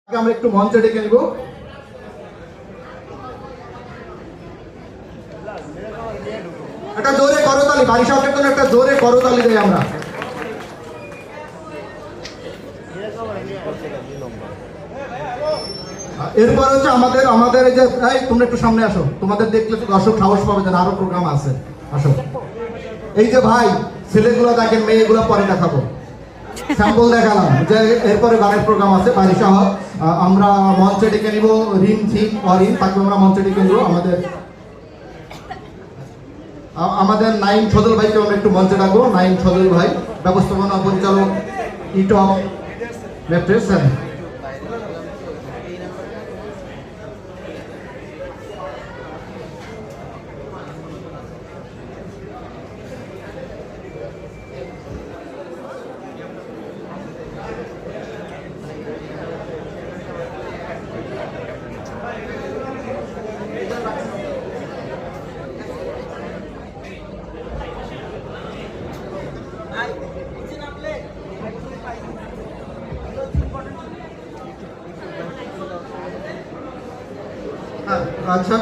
আমরা একটু মঞ্চে ডেকে নিব। একটা জোরে করতালি, বাড়ি সাহেবের জন্য একটা জোরে করতালি দেই আমরা। এরপর হচ্ছে আমাদের এই যে তোমরা একটু সামনে আসো, তোমাদের দেখলে তো দর্শক সাহস পাবে যে আরো প্রোগ্রাম আছে। আসো, এই যে ভাই ছেলেগুলো দেখেন, মেয়েগুলো পরে দেখাবো, স্যাম্পল দেখালাম যে এরপরে গানের প্রোগ্রাম আছে। বাড়ি সাহেব আমরা মঞ্চে ডেকে নিব, রিম থিম অরিন তাকে আমরা মঞ্চে ডেকে নিব। আমাদের নাইম সদল ভাইকে আমরা একটু মঞ্চে ডাকবো। নাইম সদল ভাই, ব্যবস্থাপনা পরিচালক ইটপ ম্যাট্রেস। আচ্ছা,